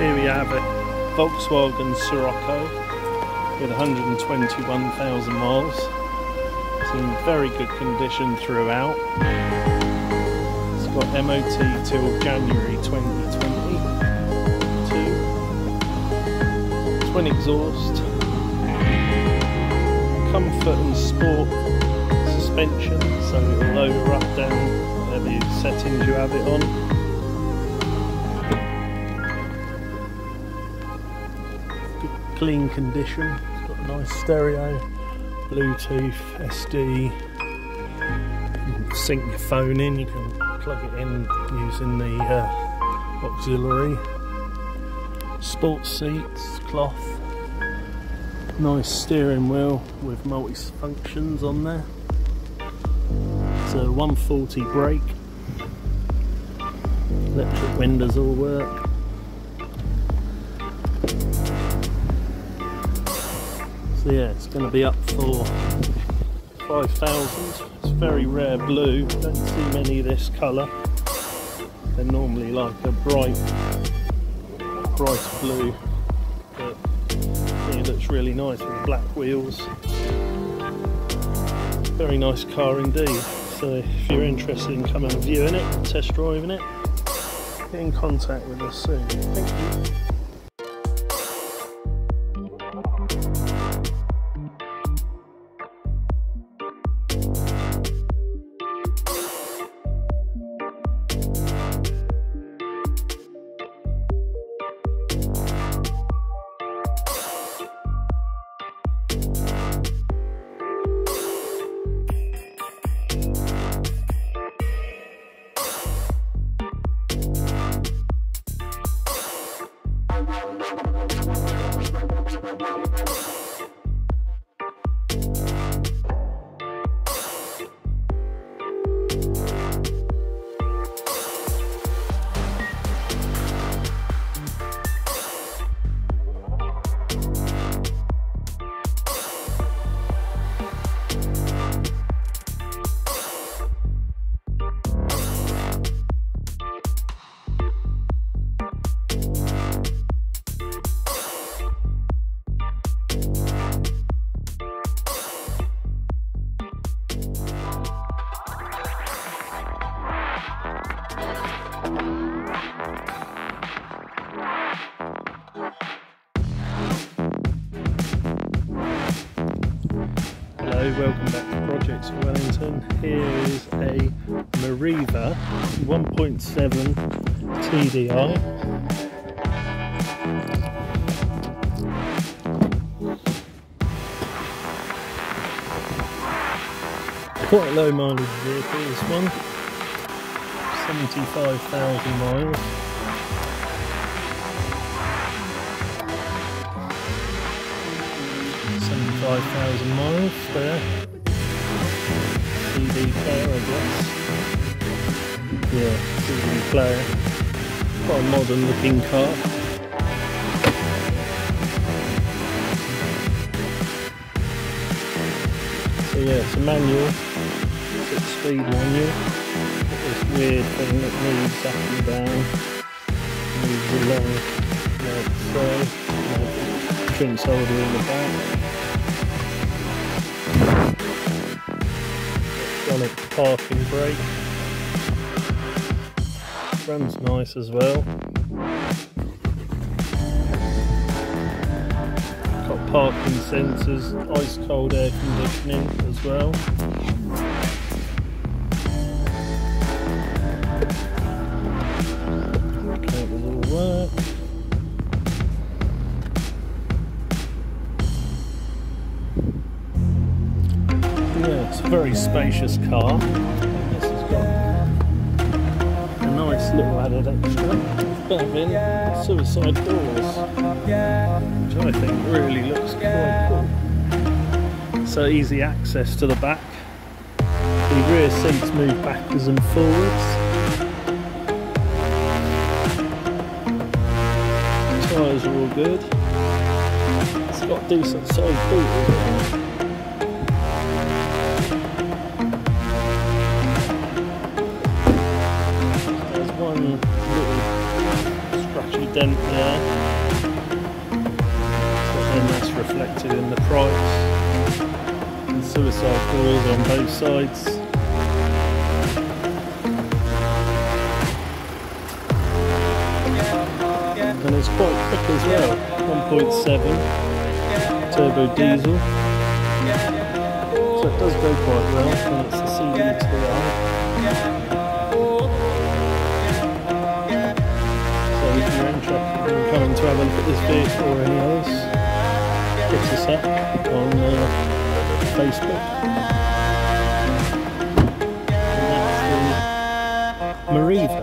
Here we have a Volkswagen Scirocco with 121,000 miles. It's in very good condition throughout. It's got MOT till January 2022. Twin exhaust, comfort and sport suspension, so it will lower up, down, whatever settings you have it on. Clean condition. It's got a nice stereo, Bluetooth, SD. You can sync your phone in, you can plug it in using the auxiliary. Sports seats, cloth. Nice steering wheel with multi-functions on there. It's a 140 brake. Electric windows all work. So yeah, it's going to be up for 5,000. It's very rare blue. Don't see many of this colour. They're normally like a bright blue. But yeah, it looks really nice with black wheels. Very nice car indeed. So if you're interested in coming and viewing it and test driving it, get in contact with us soon. Thank you. Welcome back to Projx of Wellington. Here is a Mariva 1.7 TDI. Quite a low mileage vehicle, this one. 75,000 miles. Miles there. CD player, I guess. Yeah, CD player. Quite a modern looking car. So yeah, it's a manual, 6-speed manual. This weird thing that moves up and down, moves along like so. Drinks holder in the back. electronic parking brake. Runs nice as well. Got parking sensors, ice cold air conditioning as well. Cameras all work. Yeah, it's a very spacious car. This has got a nice little added extra bevel suicide doors, which I think really looks quite cool. So easy access to the back. The rear seats move backwards and forwards. Tyres are all good. It's got decent sized boot as well. One little scratchy dent there, so then that's reflected in the price, and suicide doors on both sides. And it's quite quick as well, 1.7 turbo diesel, so it does go quite well, and it's a CD2i. If you're interested in coming to have a look at this vehicle or any others, hit us up on Facebook. And that's the Mariva.